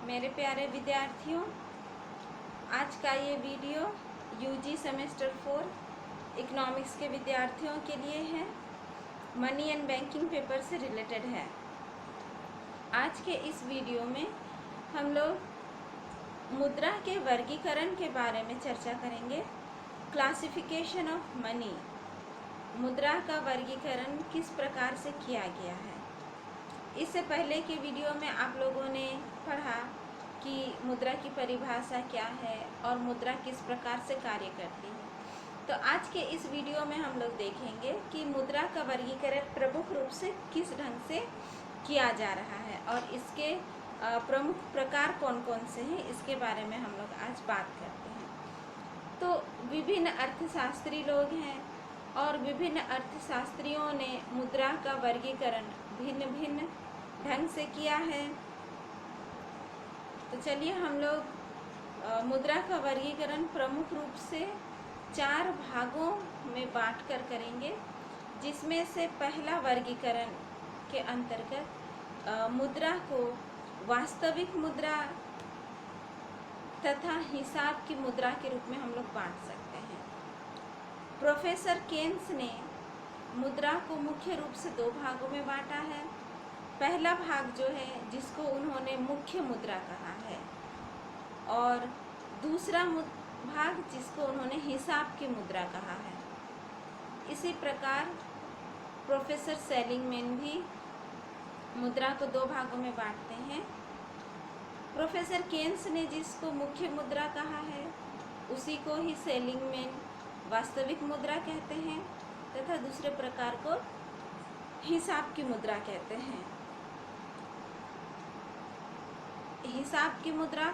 मेरे प्यारे विद्यार्थियों, आज का ये वीडियो यूजी सेमेस्टर 4 इकोनॉमिक्स के विद्यार्थियों के लिए है। मनी एंड बैंकिंग पेपर से रिलेटेड है। आज के इस वीडियो में हम लोग मुद्रा के वर्गीकरण के बारे में चर्चा करेंगे। क्लासिफिकेशन ऑफ मनी, मुद्रा का वर्गीकरण किस प्रकार से किया गया है। इससे पहले के वीडियो में आप लोगों ने पढ़ा कि मुद्रा की परिभाषा क्या है और मुद्रा किस प्रकार से कार्य करती है। तो आज के इस वीडियो में हम लोग देखेंगे कि मुद्रा का वर्गीकरण प्रमुख रूप से किस ढंग से किया जा रहा है और इसके प्रमुख प्रकार कौन कौन से हैं, इसके बारे में हम लोग आज बात करते हैं। तो विभिन्न अर्थशास्त्री लोग हैं और विभिन्न अर्थशास्त्रियों ने मुद्रा का वर्गीकरण भिन्न भिन्न ढंग से किया है। तो चलिए हम लोग मुद्रा का वर्गीकरण प्रमुख रूप से 4 भागों में बांटकर करेंगे, जिसमें से पहला वर्गीकरण के अंतर्गत मुद्रा को वास्तविक मुद्रा तथा हिसाब की मुद्रा के रूप में हम लोग बांट सकते हैं। प्रोफेसर केन्स ने मुद्रा को मुख्य रूप से 2 भागों में बांटा है। पहला भाग जो है जिसको उन्होंने मुख्य मुद्रा कहा है और दूसरा भाग जिसको उन्होंने हिसाब की मुद्रा कहा है। इसी प्रकार प्रोफेसर सेलिंगमैन भी मुद्रा को 2 भागों में बांटते हैं। प्रोफेसर केन्स ने जिसको मुख्य मुद्रा कहा है उसी को ही सेलिंगमैन वास्तविक मुद्रा कहते हैं तथा दूसरे प्रकार को हिसाब की मुद्रा कहते हैं। हिसाब की मुद्रा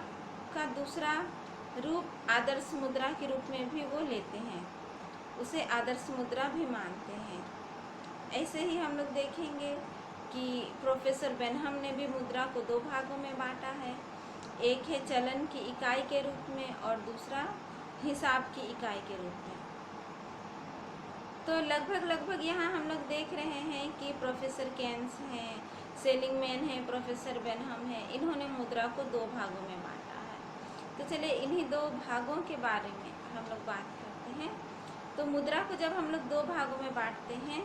का दूसरा रूप आदर्श मुद्रा के रूप में भी वो लेते हैं, उसे आदर्श मुद्रा भी मानते हैं। ऐसे ही हम लोग देखेंगे कि प्रोफेसर बेनहम ने भी मुद्रा को 2 भागों में बांटा है। एक है चलन की इकाई के रूप में और दूसरा हिसाब की इकाई के रूप में। तो लगभग यहाँ हम लोग देख रहे हैं कि प्रोफेसर केन्स हैं, सेलिंगमैन है, प्रोफेसर बेनहम है, इन्होंने मुद्रा को 2 भागों में बांटा है। तो चलिए इन्हीं 2 भागों के बारे में हम लोग बात करते हैं। तो मुद्रा को जब हम लोग 2 भागों में बांटते हैं,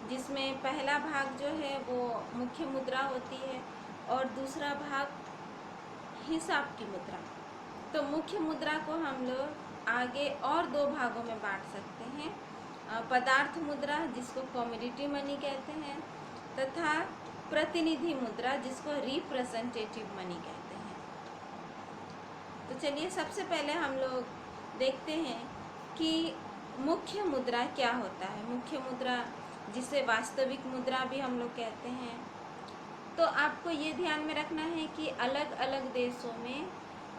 जिसमें पहला भाग जो है वो मुख्य मुद्रा होती है और दूसरा भाग हिसाब की मुद्रा। तो मुख्य मुद्रा को हम लोग आगे और 2 भागों में बांट सकते हैं। पदार्थ मुद्रा जिसको कमोडिटी मनी कहते हैं तथा प्रतिनिधि मुद्रा जिसको रिप्रेजेंटेटिव मनी कहते हैं। तो चलिए सबसे पहले हम लोग देखते हैं कि मुख्य मुद्रा क्या होता है। मुख्य मुद्रा जिसे वास्तविक मुद्रा भी हम लोग कहते हैं। तो आपको ये ध्यान में रखना है कि अलग अलग देशों में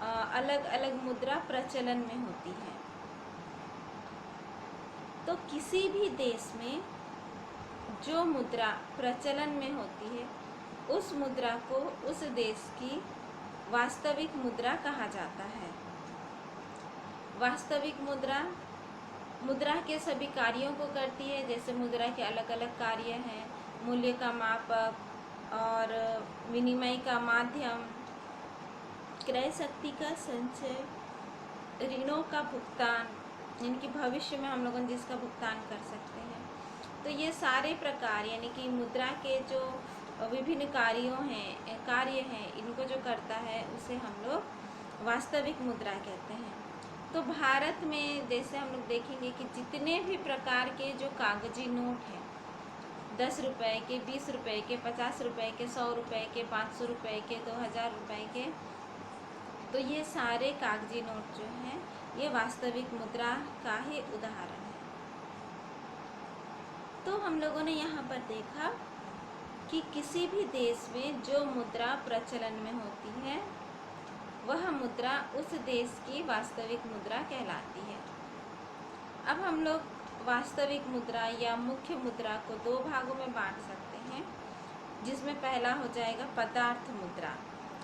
अलग अलग मुद्रा प्रचलन में होती है। तो किसी भी देश में जो मुद्रा प्रचलन में होती है उस मुद्रा को उस देश की वास्तविक मुद्रा कहा जाता है। वास्तविक मुद्रा मुद्रा के सभी कार्यों को करती है। जैसे मुद्रा के अलग अलग कार्य हैं, मूल्य का मापक और विनिमय का माध्यम, क्रय शक्ति का संचय, ऋणों का भुगतान, इनकी भविष्य में हम लोग जिसका भुगतान कर सकते हैं। तो ये सारे प्रकार यानी कि मुद्रा के जो विभिन्न कार्य हैं इनको जो करता है उसे हम लोग वास्तविक मुद्रा कहते हैं। तो भारत में जैसे हम लोग देखेंगे कि जितने भी प्रकार के जो कागजी नोट हैं, 10 रुपये के, 20 रुपये के, 50 रुपये के, 100 रुपये के, 500 रुपये के, 2000 रुपये के, तो ये सारे कागजी नोट जो हैं ये वास्तविक मुद्रा का ही उदाहरण है। तो हम लोगों ने यहाँ पर देखा कि किसी भी देश में जो मुद्रा प्रचलन में होती है वह मुद्रा उस देश की वास्तविक मुद्रा कहलाती है। अब हम लोग वास्तविक मुद्रा या मुख्य मुद्रा को 2 भागों में बांट सकते हैं, जिसमें पहला हो जाएगा पदार्थ मुद्रा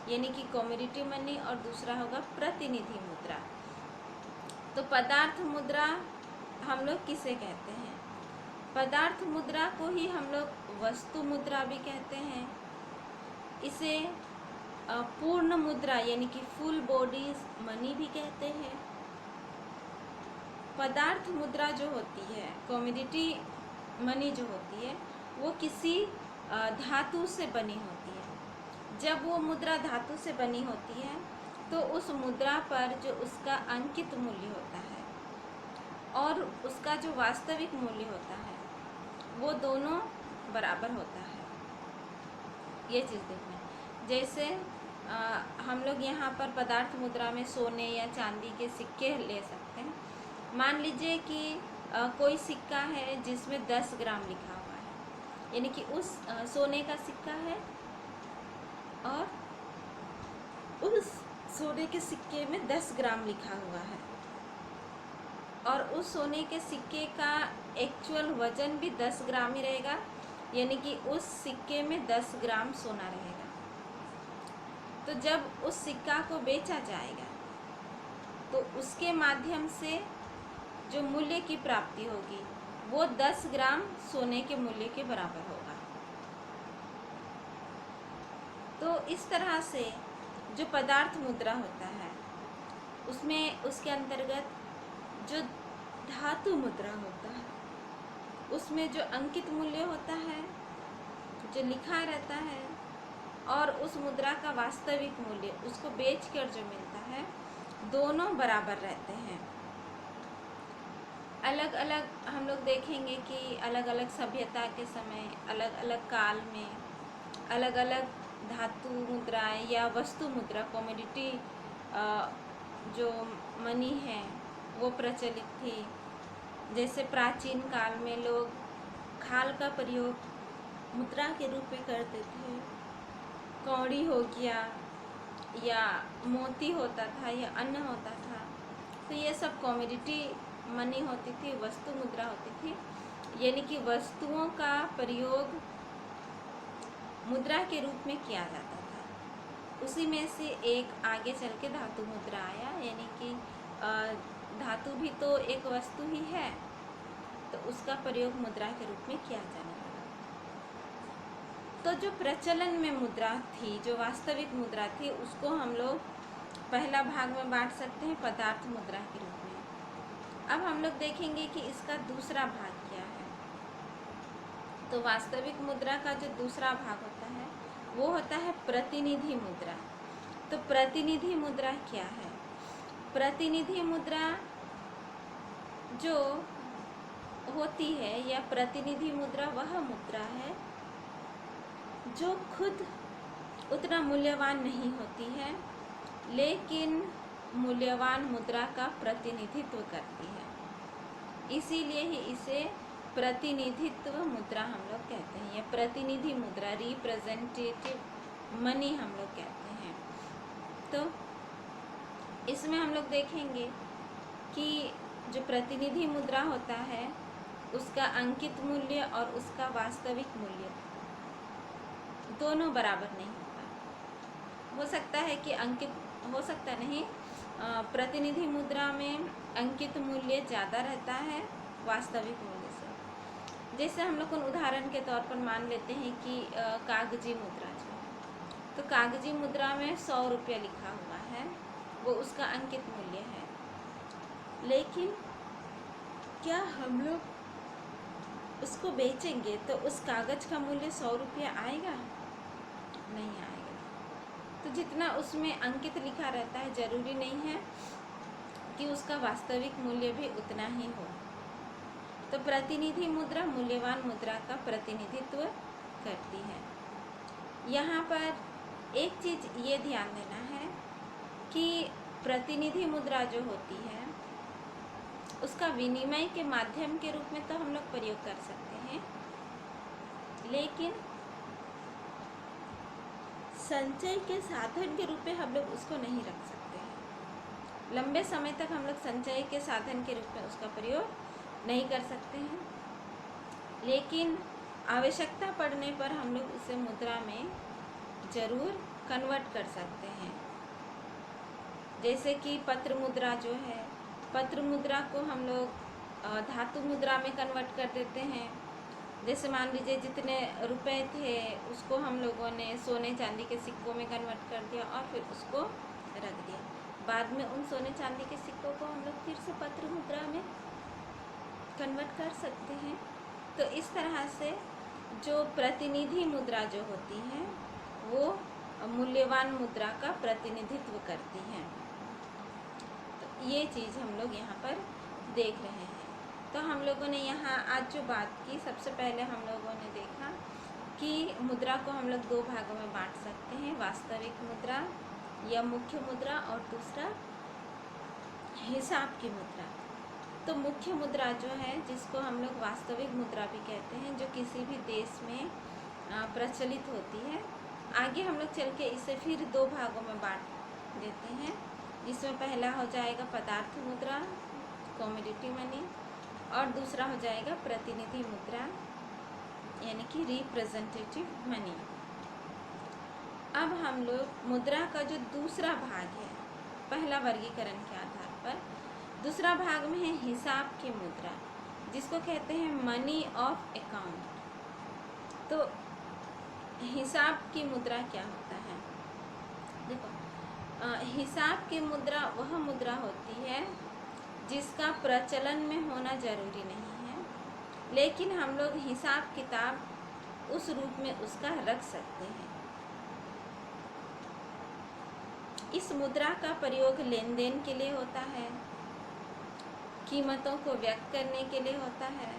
यानी कि कमोडिटी मनी और दूसरा होगा प्रतिनिधि मुद्रा। तो पदार्थ मुद्रा हम लोग किसे कहते हैं? पदार्थ मुद्रा को ही हम लोग वस्तु मुद्रा भी कहते हैं। इसे पूर्ण मुद्रा यानी कि फुल बॉडी मनी भी कहते हैं। पदार्थ मुद्रा जो होती है, कमोडिटी मनी जो होती है, वो किसी धातु से बनी होती है। जब वो मुद्रा धातु से बनी होती है तो उस मुद्रा पर जो उसका अंकित मूल्य होता है और उसका जो वास्तविक मूल्य होता है वो दोनों बराबर होता है। ये चीज़ देखना, जैसे हम लोग यहाँ पर पदार्थ मुद्रा में सोने या चांदी के सिक्के ले सकते हैं। मान लीजिए कि कोई सिक्का है जिसमें 10 ग्राम लिखा हुआ है, यानी कि उस सोने का सिक्का है और उस सोने के सिक्के में 10 ग्राम लिखा हुआ है और उस सोने के सिक्के का एक्चुअल वजन भी 10 ग्राम ही रहेगा, यानी कि उस सिक्के में 10 ग्राम सोना रहेगा। तो जब उस सिक्का को बेचा जाएगा तो उसके माध्यम से जो मूल्य की प्राप्ति होगी वो 10 ग्राम सोने के मूल्य के बराबर होगा। तो इस तरह से जो पदार्थ मुद्रा होता है उसमें उसके अंतर्गत जो धातु मुद्रा होता है उसमें जो अंकित मूल्य होता है, जो लिखा रहता है, और उस मुद्रा का वास्तविक मूल्य उसको बेचकर जो मिलता है, दोनों बराबर रहते हैं। अलग अलग हम लोग देखेंगे कि अलग अलग सभ्यता के समय, अलग अलग काल में अलग अलग धातु मुद्राएं या वस्तु मुद्रा, कमोडिटी जो मनी है वो प्रचलित थी। जैसे प्राचीन काल में लोग खाल का प्रयोग मुद्रा के रूप में करते थे। कौड़ी हो गया या मोती होता था या अन्न होता था, तो ये सब कमोडिटी मनी होती थी, वस्तु मुद्रा होती थी, यानी कि वस्तुओं का प्रयोग मुद्रा के रूप में किया जाता था। उसी में से एक आगे चल के धातु मुद्रा आया, यानी कि धातु भी तो एक वस्तु ही है, तो उसका प्रयोग मुद्रा के रूप में किया जाने लगा। तो जो प्रचलन में मुद्रा थी, जो वास्तविक मुद्रा थी, उसको हम लोग पहला भाग में बांट सकते हैं पदार्थ मुद्रा के रूप में। अब हम लोग देखेंगे कि इसका दूसरा भाग क्या है। तो वास्तविक मुद्रा का जो दूसरा भाग होता है वो होता है प्रतिनिधि मुद्रा। तो प्रतिनिधि मुद्रा क्या है? प्रतिनिधि मुद्रा जो होती है या प्रतिनिधि मुद्रा वह मुद्रा है जो खुद उतना मूल्यवान नहीं होती है, लेकिन मूल्यवान मुद्रा का प्रतिनिधित्व करती है। इसीलिए ही इसे प्रतिनिधित्व मुद्रा हम लोग कहते हैं, या प्रतिनिधि मुद्रा, रिप्रेजेंटेटिव मनी हम लोग कहते हैं। तो इसमें हम लोग देखेंगे कि जो प्रतिनिधि मुद्रा होता है उसका अंकित मूल्य और उसका वास्तविक मूल्य दोनों बराबर नहीं होता। हो सकता है कि अंकित, हो सकता नहीं, प्रतिनिधि मुद्रा में अंकित मूल्य ज़्यादा रहता है वास्तविक मूल्य से। जैसे हम लोग उदाहरण के तौर पर मान लेते हैं कि कागजी मुद्रा जो है, तो कागजी मुद्रा में 100 रुपया लिखा हुआ है, वो उसका अंकित मूल्य है। लेकिन क्या हम लोग उसको बेचेंगे तो उस कागज का मूल्य 100 रुपया आएगा? नहीं आएगा। तो जितना उसमें अंकित लिखा रहता है, जरूरी नहीं है कि उसका वास्तविक मूल्य भी उतना ही हो। तो प्रतिनिधि मुद्रा मूल्यवान मुद्रा का प्रतिनिधित्व करती है। यहाँ पर एक चीज़ ये ध्यान देना है कि प्रतिनिधि मुद्रा जो होती है उसका विनिमय के माध्यम के रूप में तो हम लोग प्रयोग कर सकते हैं, लेकिन संचय के साधन के रूप में हम लोग उसको नहीं रख सकते हैं। लंबे समय तक हम लोग संचय के साधन के रूप में उसका प्रयोग नहीं कर सकते हैं, लेकिन आवश्यकता पड़ने पर हम लोग उसे मुद्रा में ज़रूर कन्वर्ट कर सकते हैं। जैसे कि पत्र मुद्रा जो है, पत्र मुद्रा को हम लोग धातु मुद्रा में कन्वर्ट कर देते हैं। जैसे मान लीजिए जितने रुपए थे उसको हम लोगों ने सोने चांदी के सिक्कों में कन्वर्ट कर दिया और फिर उसको रख दिया। बाद में उन सोने चांदी के सिक्कों को हम लोग फिर से पत्र मुद्रा में कन्वर्ट कर सकते हैं। तो इस तरह से जो प्रतिनिधि मुद्रा जो होती है वो मूल्यवान मुद्रा का प्रतिनिधित्व करती हैं। तो ये चीज़ हम लोग यहाँ पर देख रहे हैं। तो हम लोगों ने यहाँ आज जो बात की, सबसे पहले हम लोगों ने देखा कि मुद्रा को हम लोग दो भागों में बांट सकते हैं, वास्तविक मुद्रा या मुख्य मुद्रा और दूसरा हिसाब की मुद्रा। तो मुख्य मुद्रा जो है जिसको हम लोग वास्तविक मुद्रा भी कहते हैं, जो किसी भी देश में प्रचलित होती है। आगे हम लोग चल के इसे फिर दो भागों में बांट देते हैं, जिसमें पहला हो जाएगा पदार्थ मुद्रा, कमोडिटी मनी, और दूसरा हो जाएगा प्रतिनिधि मुद्रा यानी कि रिप्रेजेंटेटिव मनी। अब हम लोग मुद्रा का जो दूसरा भाग है, पहला वर्गीकरण के आधार पर दूसरा भाग में है हिसाब की मुद्रा, जिसको कहते हैं मनी ऑफ अकाउंट। तो हिसाब की मुद्रा क्या होता है? देखो, हिसाब की मुद्रा वह मुद्रा होती है जिसका प्रचलन में होना जरूरी नहीं है, लेकिन हम लोग हिसाब किताब उस रूप में उसका रख सकते हैं। इस मुद्रा का प्रयोग लेन देन के लिए होता है, कीमतों को व्यक्त करने के लिए होता है,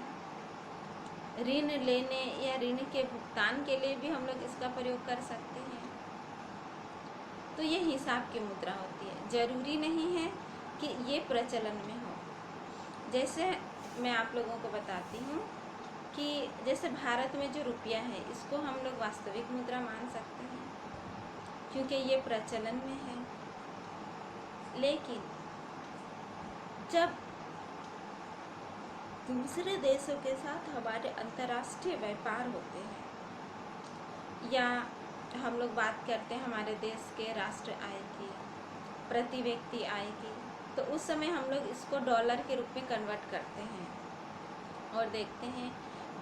ऋण लेने या ऋण के भुगतान के लिए भी हम लोग इसका प्रयोग कर सकते हैं। तो ये हिसाब की मुद्रा होती है, जरूरी नहीं है कि ये प्रचलन में हो। जैसे मैं आप लोगों को बताती हूँ कि जैसे भारत में जो रुपया है इसको हम लोग वास्तविक मुद्रा मान सकते हैं क्योंकि ये प्रचलन में है। लेकिन जब दूसरे देशों के साथ हमारे अंतर्राष्ट्रीय व्यापार होते हैं, या हम लोग बात करते हैं हमारे देश के राष्ट्र आय की, प्रति व्यक्ति आय की, तो उस समय हम लोग इसको डॉलर के रूप में कन्वर्ट करते हैं और देखते हैं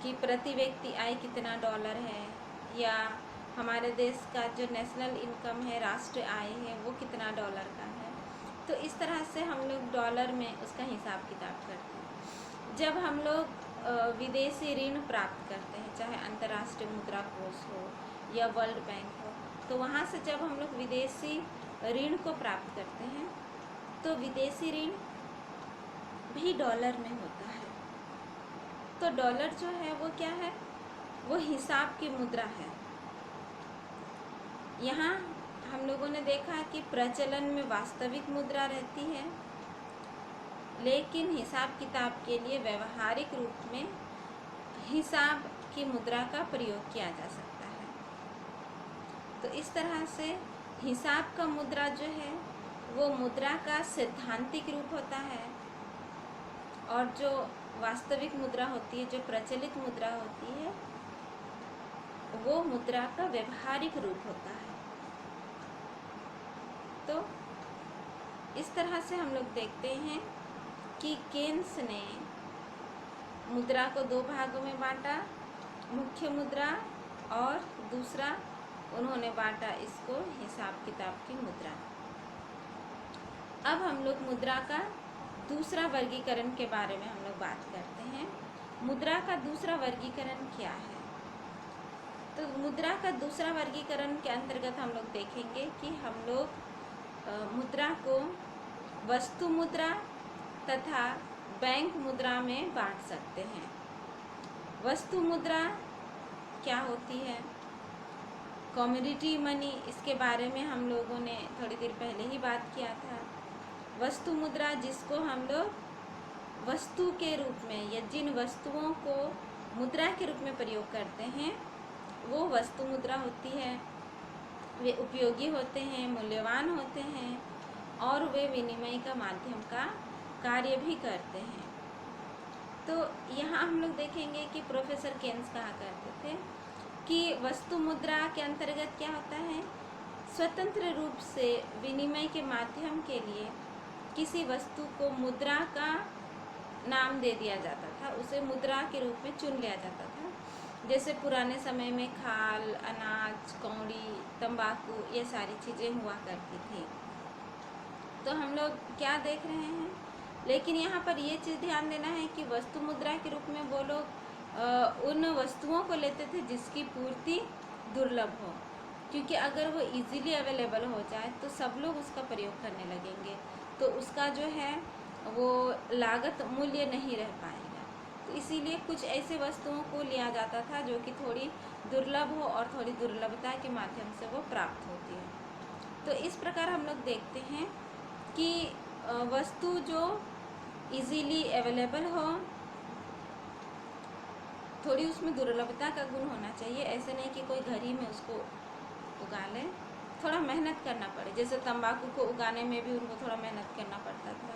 कि प्रति व्यक्ति आय कितना डॉलर है, या हमारे देश का जो नेशनल इनकम है, राष्ट्र आय है, वो कितना डॉलर का है। तो इस तरह से हम लोग डॉलर में उसका हिसाब किताब करते हैं। जब हम लोग विदेशी ऋण प्राप्त करते हैं, चाहे अंतर्राष्ट्रीय मुद्रा कोष हो या वर्ल्ड बैंक हो, तो वहाँ से जब हम लोग विदेशी ऋण को प्राप्त करते हैं तो विदेशी ऋण भी डॉलर में होता है। तो डॉलर जो है वो क्या है? वो हिसाब की मुद्रा है। यहाँ हम लोगों ने देखा कि प्रचलन में वास्तविक मुद्रा रहती है, लेकिन हिसाब किताब के लिए व्यवहारिक रूप में हिसाब की मुद्रा का प्रयोग किया जा सकता है। तो इस तरह से हिसाब का मुद्रा जो है वो मुद्रा का सैद्धांतिक रूप होता है, और जो वास्तविक मुद्रा होती है, जो प्रचलित मुद्रा होती है, वो मुद्रा का व्यवहारिक रूप होता है। तो इस तरह से हम लोग देखते हैं कि केन्स ने मुद्रा को दो भागों में बांटा, मुख्य मुद्रा और दूसरा उन्होंने बांटा इसको हिसाब किताब की मुद्रा। अब हम लोग मुद्रा का दूसरा वर्गीकरण के बारे में हम लोग बात करते हैं। मुद्रा का दूसरा वर्गीकरण क्या है? तो मुद्रा का दूसरा वर्गीकरण के अंतर्गत हम लोग देखेंगे कि हम लोग मुद्रा को वस्तु मुद्रा तथा बैंक मुद्रा में बांट सकते हैं। वस्तु मुद्रा क्या होती है? कमोडिटी मनी, इसके बारे में हम लोगों ने थोड़ी देर पहले ही बात किया था। वस्तु मुद्रा जिसको हम लोग वस्तु के रूप में या जिन वस्तुओं को मुद्रा के रूप में प्रयोग करते हैं वो वस्तु मुद्रा होती है। वे उपयोगी होते हैं, मूल्यवान होते हैं और वे विनिमय का माध्यम का कार्य भी करते हैं। तो यहाँ हम लोग देखेंगे कि प्रोफेसर केन्स कहा करते थे कि वस्तु मुद्रा के अंतर्गत क्या होता है? स्वतंत्र रूप से विनिमय के माध्यम के लिए किसी वस्तु को मुद्रा का नाम दे दिया जाता था, उसे मुद्रा के रूप में चुन लिया जाता था जैसे पुराने समय में खाल, अनाज, कौड़ी, तंबाकू ये सारी चीज़ें हुआ करती थी। तो हम लोग क्या देख रहे हैं, लेकिन यहाँ पर ये चीज़ ध्यान देना है कि वस्तु मुद्रा के रूप में वो लोग उन वस्तुओं को लेते थे जिसकी पूर्ति दुर्लभ हो, क्योंकि अगर वो इजीली अवेलेबल हो जाए तो सब लोग उसका प्रयोग करने लगेंगे, तो उसका जो है वो लागत मूल्य नहीं रह पाएगा। तो इसीलिए कुछ ऐसे वस्तुओं को लिया जाता था जो कि थोड़ी दुर्लभ हो और थोड़ी दुर्लभता के माध्यम से वो प्राप्त होती है। तो इस प्रकार हम लोग देखते हैं कि वस्तु जो इजीली अवेलेबल हो, थोड़ी उसमें दुर्लभता का गुण होना चाहिए। ऐसे नहीं कि कोई घर ही में उसको उगा ले, थोड़ा मेहनत करना पड़े। जैसे तंबाकू को उगाने में भी उनको थोड़ा मेहनत करना पड़ता था,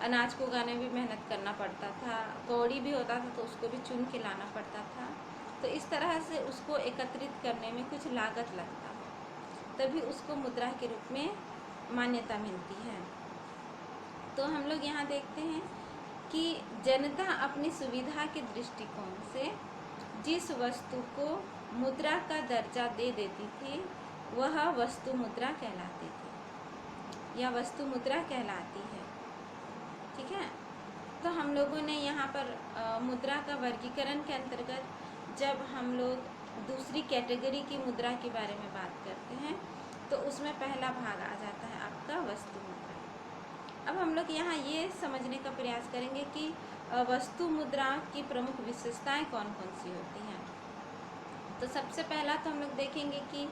अनाज को उगाने में भी मेहनत करना पड़ता था, कौड़ी भी होता था तो उसको भी चुन के लाना पड़ता था। तो इस तरह से उसको एकत्रित करने में कुछ लागत लगता है, तभी उसको मुद्रा के रूप में मान्यता मिलती है। तो हम लोग यहाँ देखते हैं कि जनता अपनी सुविधा के दृष्टिकोण से जिस वस्तु को मुद्रा का दर्जा दे देती थी वह वस्तु मुद्रा कहलाती थी या वस्तु मुद्रा कहलाती है। ठीक है, तो हम लोगों ने यहाँ पर मुद्रा का वर्गीकरण के अंतर्गत जब हम लोग दूसरी कैटेगरी की मुद्रा के बारे में बात करते हैं तो उसमें पहला भाग आ जाता है आपका वस्तु मुद्रा। अब हम लोग यहाँ ये समझने का प्रयास करेंगे कि वस्तु मुद्रा की प्रमुख विशेषताएं कौन कौन सी होती हैं। तो सबसे पहला तो हम लोग देखेंगे कि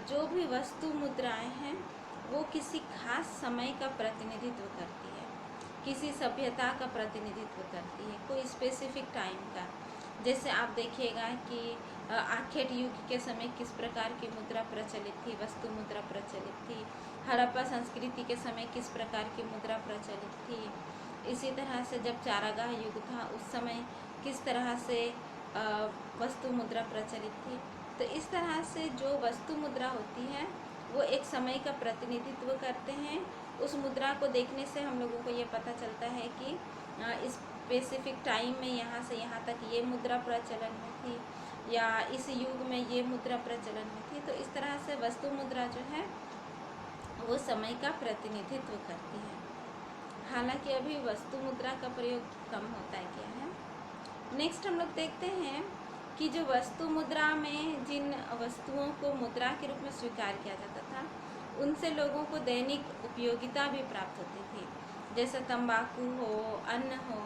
जो भी वस्तु मुद्राएं हैं वो किसी खास समय का प्रतिनिधित्व करती है, किसी सभ्यता का प्रतिनिधित्व करती है, कोई स्पेसिफिक टाइम का। जैसे आप देखिएगा कि आखेट युग के समय किस प्रकार की मुद्रा प्रचलित थी, वस्तु मुद्रा प्रचलित थी। हड़प्पा संस्कृति के समय किस प्रकार की मुद्रा प्रचलित थी। इसी तरह से जब चारागाह युग था उस समय किस तरह से वस्तु मुद्रा प्रचलित थी। तो इस तरह से जो वस्तु मुद्रा होती है वो एक समय का प्रतिनिधित्व करते हैं। उस मुद्रा को देखने से हम लोगों को ये पता चलता है कि इस स्पेसिफिक टाइम में यहाँ से यहाँ तक ये मुद्रा प्रचलन में थी या इस युग में ये मुद्रा प्रचलन में थी। तो इस तरह से वस्तु मुद्रा जो है वो समय का प्रतिनिधित्व करती है। हालांकि अभी वस्तु मुद्रा का प्रयोग कम होता है गया है। नेक्स्ट हम लोग देखते हैं कि जो वस्तु मुद्रा में जिन वस्तुओं को मुद्रा के रूप में स्वीकार किया जाता था उनसे लोगों को दैनिक उपयोगिता भी प्राप्त होती थी। जैसे तंबाकू हो, अन्न हो,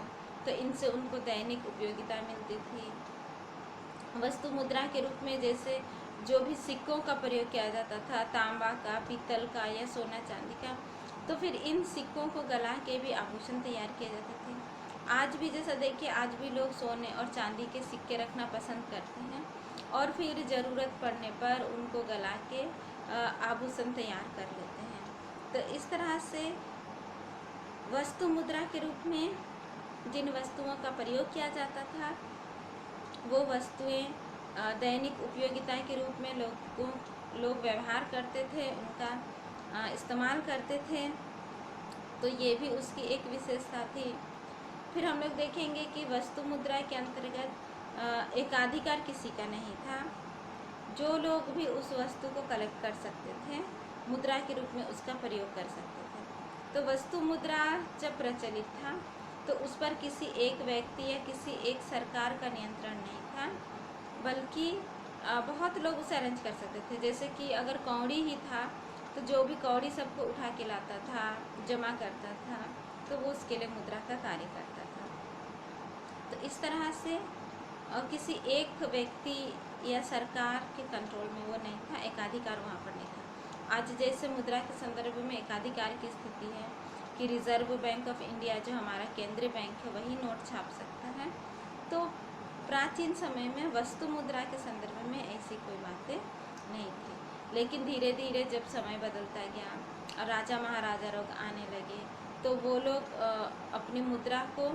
तो इनसे उनको दैनिक उपयोगिता मिलती थी। वस्तु मुद्रा के रूप में जैसे जो भी सिक्कों का प्रयोग किया जाता था, तांबा का, पीतल का या सोना चांदी का, तो फिर इन सिक्कों को गला के भी आभूषण तैयार किए जाते थे। आज भी जैसा देखिए, आज भी लोग सोने और चांदी के सिक्के रखना पसंद करते हैं और फिर ज़रूरत पड़ने पर उनको गला के आभूषण तैयार कर लेते हैं। तो इस तरह से वस्तु मुद्रा के रूप में जिन वस्तुओं का प्रयोग किया जाता था वो वस्तुएं दैनिक उपयोगिता के रूप में लोग व्यवहार करते थे, उनका इस्तेमाल करते थे। तो ये भी उसकी एक विशेषता थी। फिर हम लोग देखेंगे कि वस्तु मुद्रा के अंतर्गत एकाधिकार किसी का नहीं था। जो लोग भी उस वस्तु को कलेक्ट कर सकते थे मुद्रा के रूप में उसका प्रयोग कर सकते थे। तो वस्तु मुद्रा जब प्रचलित था तो उस पर किसी एक व्यक्ति या किसी एक सरकार का नियंत्रण नहीं था, बल्कि बहुत लोग उसे अरेंज कर सकते थे। जैसे कि अगर कौड़ी ही था तो जो भी कौड़ी सबको उठा के लाता था, जमा करता था, तो वो उसके लिए मुद्रा का कार्य करता था। तो इस तरह से किसी एक व्यक्ति या सरकार के कंट्रोल में वो नहीं था, एकाधिकार वहाँ पर नहीं था। आज जैसे मुद्रा के संदर्भ में एकाधिकार की स्थिति है कि रिजर्व बैंक ऑफ इंडिया जो हमारा केंद्रीय बैंक है वही नोट छाप सकता है, तो प्राचीन समय में वस्तु मुद्रा के संदर्भ में ऐसी कोई बातें नहीं थी। लेकिन धीरे धीरे जब समय बदलता गया और राजा महाराजा लोग आने लगे तो वो लोग अपनी मुद्रा को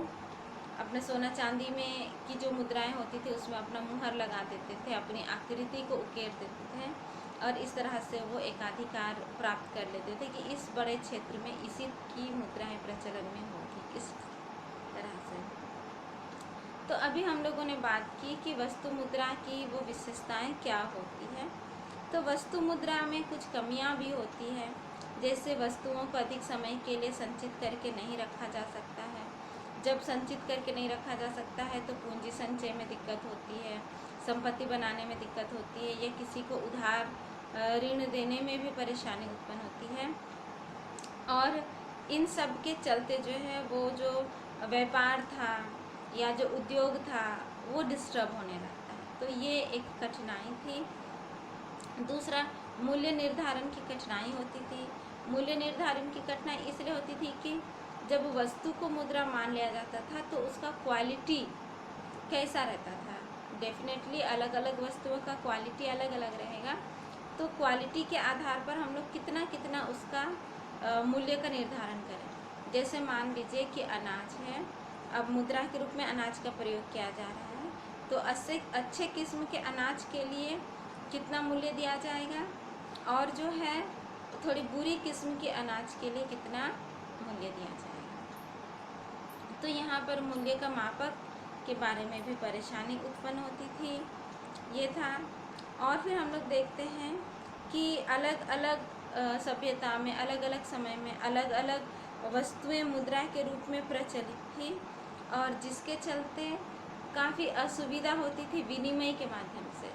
अपने सोना चांदी में की जो मुद्राएं होती थी उसमें अपना मुहर लगा देते थे, अपनी आकृति को उकेर देते थे और इस तरह से वो एकाधिकार प्राप्त कर लेते थे कि इस बड़े क्षेत्र में इसी की मुद्राएं प्रचलन में होगी, इस तरह से। तो अभी हम लोगों ने बात की कि वस्तु मुद्रा की वो विशेषताएं क्या होती है। तो वस्तु मुद्रा में कुछ कमियां भी होती है, जैसे वस्तुओं को अधिक समय के लिए संचित करके नहीं रखा जा सकता है। जब संचित करके नहीं रखा जा सकता है तो पूंजी संचय में दिक्कत होती है, संपत्ति बनाने में दिक्कत होती है, या किसी को उधार ऋण देने में भी परेशानी उत्पन्न होती है। और इन सब के चलते जो है वो जो व्यापार था या जो उद्योग था वो डिस्टर्ब होने लगता है। तो ये एक कठिनाई थी। दूसरा, मूल्य निर्धारण की कठिनाई होती थी। मूल्य निर्धारण की कठिनाई इसलिए होती थी कि जब वस्तु को मुद्रा मान लिया जाता था तो उसका क्वालिटी कैसा रहता था। डेफिनेटली अलग अलग वस्तुओं का क्वालिटी अलग अलग रहेगा, तो क्वालिटी के आधार पर हम लोग कितना कितना उसका मूल्य का निर्धारण करें। जैसे मान लीजिए कि अनाज है, अब मुद्रा के रूप में अनाज का प्रयोग किया जा रहा है, तो अच्छे किस्म के अनाज के लिए कितना मूल्य दिया जाएगा, और जो है थोड़ी बुरी किस्म के अनाज के लिए कितना मूल्य दिया जाएगा। तो यहाँ पर मूल्य का मापक के बारे में भी परेशानी उत्पन्न होती थी, ये था। और फिर हम लोग देखते हैं कि अलग अलग सभ्यता में अलग अलग समय में अलग अलग वस्तुएं मुद्रा के रूप में प्रचलित थी, और जिसके चलते काफ़ी असुविधा होती थी विनिमय के माध्यम से।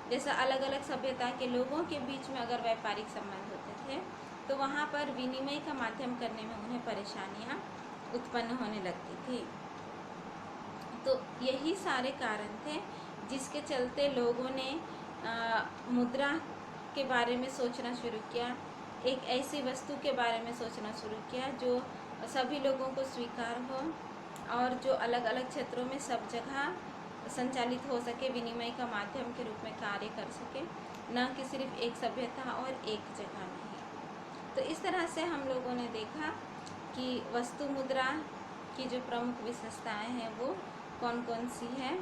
जैसा अलग अलग सभ्यता के लोगों के बीच में अगर व्यापारिक संबंध होते थे तो वहाँ पर विनिमय का माध्यम करने में उन्हें परेशानियाँ उत्पन्न होने लगती थी। तो यही सारे कारण थे जिसके चलते लोगों ने मुद्रा के बारे में सोचना शुरू किया, एक ऐसी वस्तु के बारे में सोचना शुरू किया जो सभी लोगों को स्वीकार हो और जो अलग अलग क्षेत्रों में सब जगह संचालित हो सके, विनिमय का माध्यम के रूप में कार्य कर सके, न कि सिर्फ एक सभ्यता और एक जगह में ही। तो इस तरह से हम लोगों ने देखा कि वस्तु मुद्रा की जो प्रमुख विशेषताएं हैं वो कौन कौन सी हैं।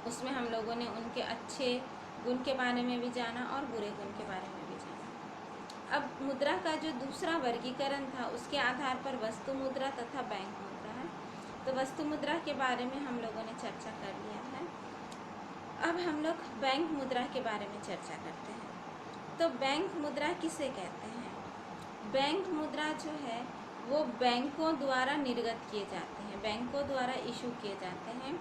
उसमें हम लोगों ने उनके अच्छे गुण के बारे में भी जाना और बुरे गुण के बारे में भी जाना। अब मुद्रा का जो दूसरा वर्गीकरण था उसके आधार पर वस्तु मुद्रा तथा बैंक मुद्रा है। तो वस्तु मुद्रा के बारे में हम लोगों ने चर्चा कर लिया है। अब हम लोग बैंक मुद्रा के बारे में चर्चा करते हैं। तो बैंक मुद्रा किसे कहते हैं? बैंक मुद्रा जो है वो बैंकों द्वारा निर्गत किए जाते हैं, बैंकों द्वारा इशू किए जाते हैं,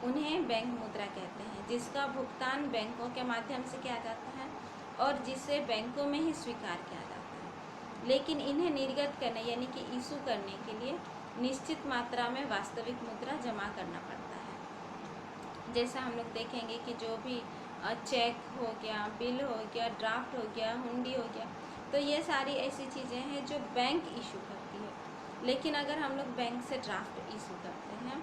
उन्हें बैंक मुद्रा कहते हैं, जिसका भुगतान बैंकों के माध्यम से किया जाता है और जिसे बैंकों में ही स्वीकार किया जाता है। लेकिन इन्हें निर्गत करने यानी कि इशू करने के लिए निश्चित मात्रा में वास्तविक मुद्रा जमा करना पड़ता है। जैसा हम लोग देखेंगे कि जो भी चेक हो गया, बिल हो गया, ड्राफ्ट हो गया, हुंडी हो गया, तो ये सारी ऐसी चीज़ें हैं जो बैंक इशू करती है। लेकिन अगर हम लोग बैंक से ड्राफ्ट इशू करते हैं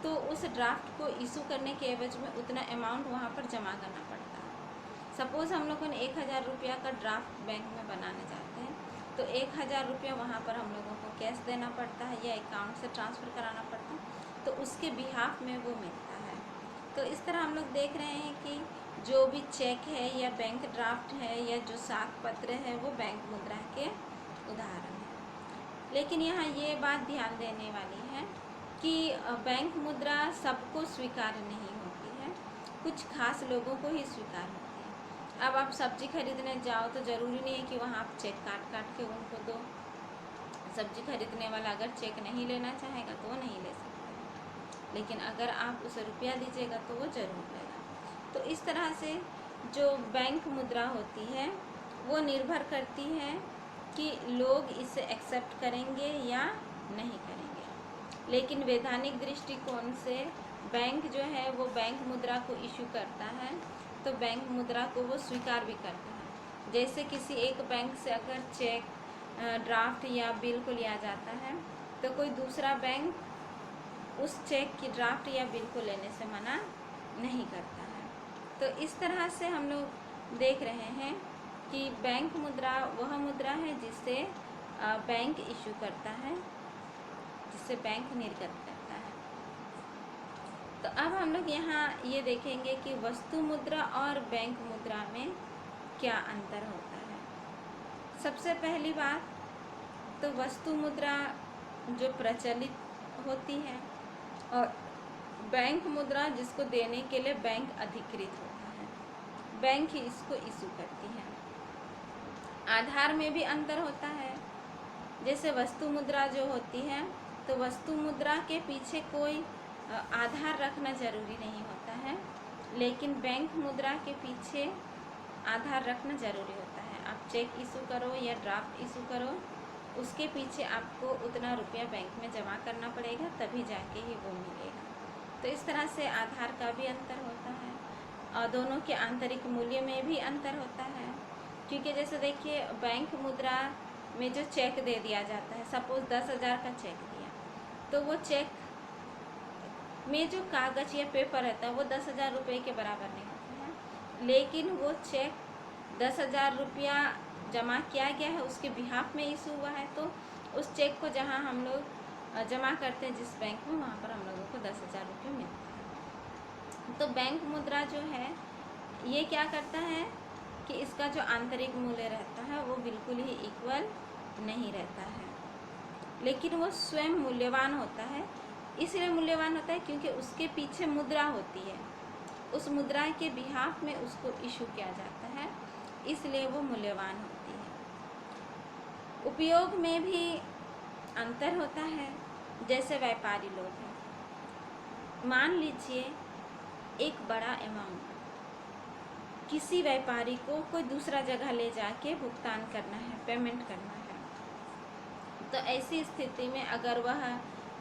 तो उस ड्राफ्ट को इशू करने के एवज में उतना अमाउंट वहाँ पर जमा करना पड़ता है। सपोज़ हम लोगों ने 1000 रुपया का ड्राफ्ट बैंक में बनाने जाते हैं तो 1000 रुपया वहाँ पर हम लोगों को कैश देना पड़ता है या अकाउंट से ट्रांसफ़र कराना पड़ता है, तो उसके बिहाफ में वो मिलता है। तो इस तरह हम लोग देख रहे हैं कि जो भी चेक है या बैंक ड्राफ्ट है या जो साख पत्र है वो बैंक मुद्रा के उदाहरण हैं। लेकिन यहाँ ये बात ध्यान देने वाली है कि बैंक मुद्रा सबको स्वीकार नहीं होती है, कुछ खास लोगों को ही स्वीकार होती है। अब आप सब्ज़ी खरीदने जाओ तो ज़रूरी नहीं है कि वहाँ आप चेक काट काट के उनको दो। सब्ज़ी खरीदने वाला अगर चेक नहीं लेना चाहेगा तो वो नहीं ले सकता, लेकिन अगर आप उसे रुपया दीजिएगा तो वो ज़रूर लेगा। तो इस तरह से जो बैंक मुद्रा होती है वो निर्भर करती है कि लोग इसे एक्सेप्ट करेंगे या नहीं करेंगे। लेकिन वैधानिक दृष्टिकोण से बैंक जो है वो बैंक मुद्रा को इशू करता है तो बैंक मुद्रा को वो स्वीकार भी करता है। जैसे किसी एक बैंक से अगर चेक, ड्राफ्ट या बिल को लिया जाता है तो कोई दूसरा बैंक उस चेक की ड्राफ्ट या बिल को लेने से मना नहीं करता है। तो इस तरह से हम लोग देख रहे हैं कि बैंक मुद्रा वह मुद्रा है जिसे बैंक इशू करता है, जिसे बैंक निर्गत करता है। तो अब हम लोग यहाँ ये देखेंगे कि वस्तु मुद्रा और बैंक मुद्रा में क्या अंतर होता है। सबसे पहली बात तो वस्तु मुद्रा जो प्रचलित होती है और बैंक मुद्रा जिसको देने के लिए बैंक अधिकृत होता है, बैंक ही इसको इशू करती है। आधार में भी अंतर होता है। जैसे वस्तु मुद्रा जो होती है, तो वस्तु मुद्रा के पीछे कोई आधार रखना ज़रूरी नहीं होता है, लेकिन बैंक मुद्रा के पीछे आधार रखना ज़रूरी होता है। आप चेक इशू करो या ड्राफ्ट इशू करो, उसके पीछे आपको उतना रुपया बैंक में जमा करना पड़ेगा, तभी जाके ही वो मिलेगा। तो इस तरह से आधार का भी अंतर होता है और दोनों के आंतरिक मूल्य में भी अंतर होता है। क्योंकि जैसे देखिए, बैंक मुद्रा में जो चेक दे दिया जाता है, सपोज 10,000 का चेक दिया, तो वो चेक में जो कागज़ या पेपर रहता है वो 10,000 रुपये के बराबर नहीं होता है, लेकिन वो चेक 10,000 रुपया जमा किया गया है, उसके बिहाफ में इशू हुआ है, तो उस चेक को जहाँ हम लोग जमा करते हैं जिस बैंक में, वहाँ पर हम लोगों को 10,000 रुपये मिलता है। तो बैंक मुद्रा जो है ये क्या करता है कि इसका जो आंतरिक मूल्य रहता है वो बिल्कुल ही इक्वल नहीं रहता है, लेकिन वो स्वयं मूल्यवान होता है। इसलिए मूल्यवान होता है क्योंकि उसके पीछे मुद्रा होती है, उस मुद्रा के बिहाफ में उसको इशू किया जाता है, इसलिए वो मूल्यवान होती है। उपयोग में भी अंतर होता है। जैसे व्यापारी लोग हैं, मान लीजिए एक बड़ा अमाउंट किसी व्यापारी को कोई दूसरा जगह ले जाके भुगतान करना है, पेमेंट करना है, तो ऐसी स्थिति में अगर वह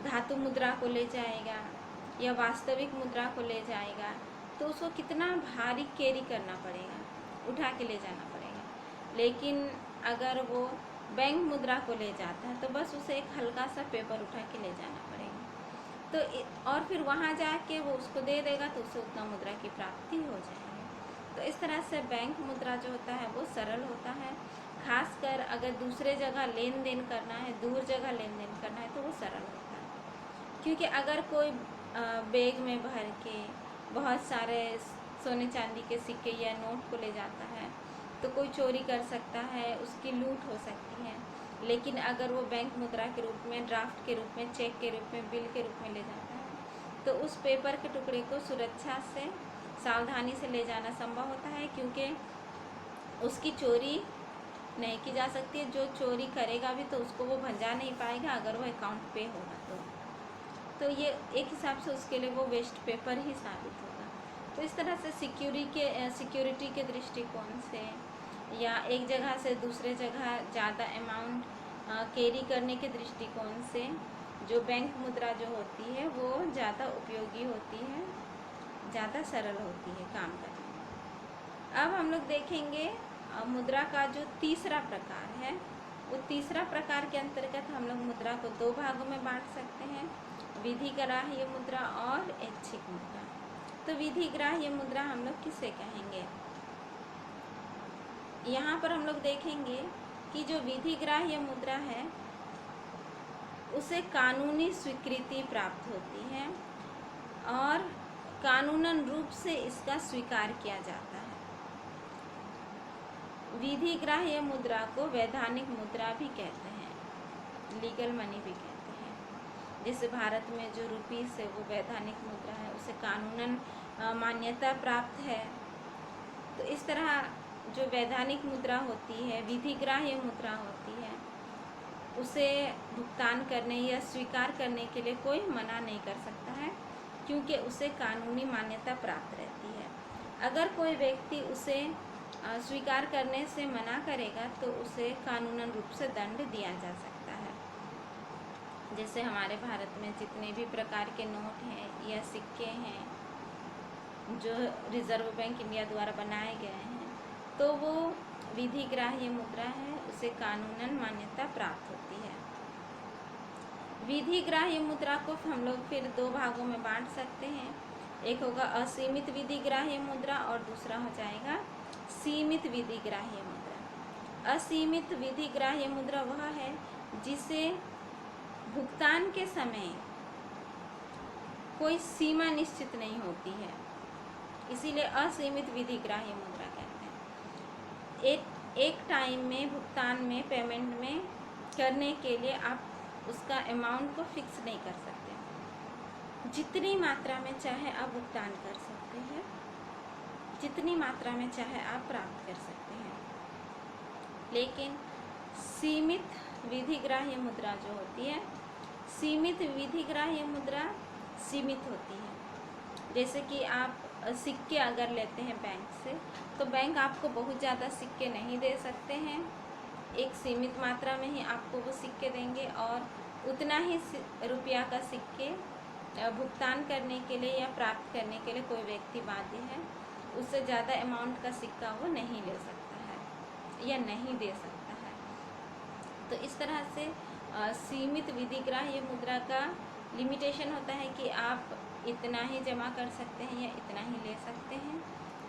धातु मुद्रा को ले जाएगा या वास्तविक मुद्रा को ले जाएगा, तो उसको कितना भारी कैरी करना पड़ेगा, उठा के ले जाना पड़ेगा। लेकिन अगर वो बैंक मुद्रा को ले जाता है तो बस उसे एक हल्का सा पेपर उठा के ले जाना पड़ेगा, तो और फिर वहाँ जाके वो उसको दे देगा, तो उसे उतना मुद्रा की प्राप्ति हो जाएगी। तो इस तरह से बैंक मुद्रा जो होता है वो सरल होता है। खासकर अगर दूसरे जगह लेन देन करना है, दूर जगह लेन देन करना है, तो वो सरल होता है। क्योंकि अगर कोई बैग में भर के बहुत सारे सोने चांदी के सिक्के या नोट को ले जाता है, तो कोई चोरी कर सकता है, उसकी लूट हो सकती है। लेकिन अगर वो बैंक मुद्रा के रूप में, ड्राफ्ट के रूप में, चेक के रूप में, बिल के रूप में ले जाता है, तो उस पेपर के टुकड़े को सुरक्षा से, सावधानी से ले जाना संभव होता है, क्योंकि उसकी चोरी नहीं की जा सकती है। जो चोरी करेगा भी तो उसको वो भंजा नहीं पाएगा अगर वो अकाउंट पे होगा तो ये एक हिसाब से उसके लिए वो वेस्ट पेपर ही साबित होगा। तो इस तरह से सिक्योरिटी के दृष्टिकोण से या एक जगह से दूसरे जगह ज़्यादा अमाउंट कैरी करने के दृष्टिकोण से जो बैंक मुद्रा जो होती है वो ज़्यादा उपयोगी होती है, ज़्यादा सरल होती है काम करने में। अब हम लोग देखेंगे मुद्रा का जो तीसरा प्रकार है, वो तीसरा प्रकार के अंतर्गत हम लोग मुद्रा को दो भागों में बांट सकते हैं, विधिग्राह्य मुद्रा और ऐच्छिक मुद्रा। तो विधिग्राह्य मुद्रा हम लोग किसे कहेंगे? यहाँ पर हम लोग देखेंगे कि जो विधिग्राह्य मुद्रा है उसे कानूनी स्वीकृति प्राप्त होती है और कानूनन रूप से इसका स्वीकार किया जाता है। विधिग्राह्य मुद्रा को वैधानिक मुद्रा भी कहते हैं, लीगल मनी भी कहते हैं। जैसे भारत में जो रुपीस है वो वैधानिक मुद्रा है, उसे कानूनन मान्यता प्राप्त है। तो इस तरह जो वैधानिक मुद्रा होती है, विधिग्राह्य मुद्रा होती है, उसे भुगतान करने या स्वीकार करने के लिए कोई मना नहीं कर सकता है, क्योंकि उसे कानूनी मान्यता प्राप्त रहती है। अगर कोई व्यक्ति उसे स्वीकार करने से मना करेगा तो उसे कानूनन रूप से दंड दिया जा सकता है। जैसे हमारे भारत में जितने भी प्रकार के नोट हैं या सिक्के हैं जो रिजर्व बैंक इंडिया द्वारा बनाए गए हैं, तो वो विधिग्राह्य मुद्रा है, उसे कानूनन मान्यता प्राप्त होती है। विधिग्राह्य मुद्रा को हम लोग फिर दो भागों में बांट सकते हैं, एक होगा असीमित विधिग्राह्य मुद्रा और दूसरा हो जाएगा सीमित विधिग्राह्य मुद्रा। असीमित विधिग्राह्य मुद्रा वह है जिसे भुगतान के समय कोई सीमा निश्चित नहीं होती है, इसीलिए असीमित विधिग्राह्य मुद्रा कहते हैं। एक टाइम में भुगतान में, पेमेंट में करने के लिए आप उसका अमाउंट को फिक्स नहीं कर सकते। जितनी मात्रा में चाहे आप भुगतान कर सकते हैं, जितनी मात्रा में चाहे आप प्राप्त कर सकते हैं। लेकिन सीमित विधिग्राह्य मुद्रा जो होती है, सीमित विधिग्राह्य मुद्रा सीमित होती है। जैसे कि आप सिक्के अगर लेते हैं बैंक से, तो बैंक आपको बहुत ज़्यादा सिक्के नहीं दे सकते हैं, एक सीमित मात्रा में ही आपको वो सिक्के देंगे और उतना ही रुपया का सिक्के भुगतान करने के लिए या प्राप्त करने के लिए कोई व्यक्ति बाध्य है। उससे ज़्यादा अमाउंट का सिक्का वो नहीं ले सकता है या नहीं दे सकता है। तो इस तरह से सीमित विधिग्राह्य मुद्रा का लिमिटेशन होता है कि आप इतना ही जमा कर सकते हैं या इतना ही ले सकते हैं,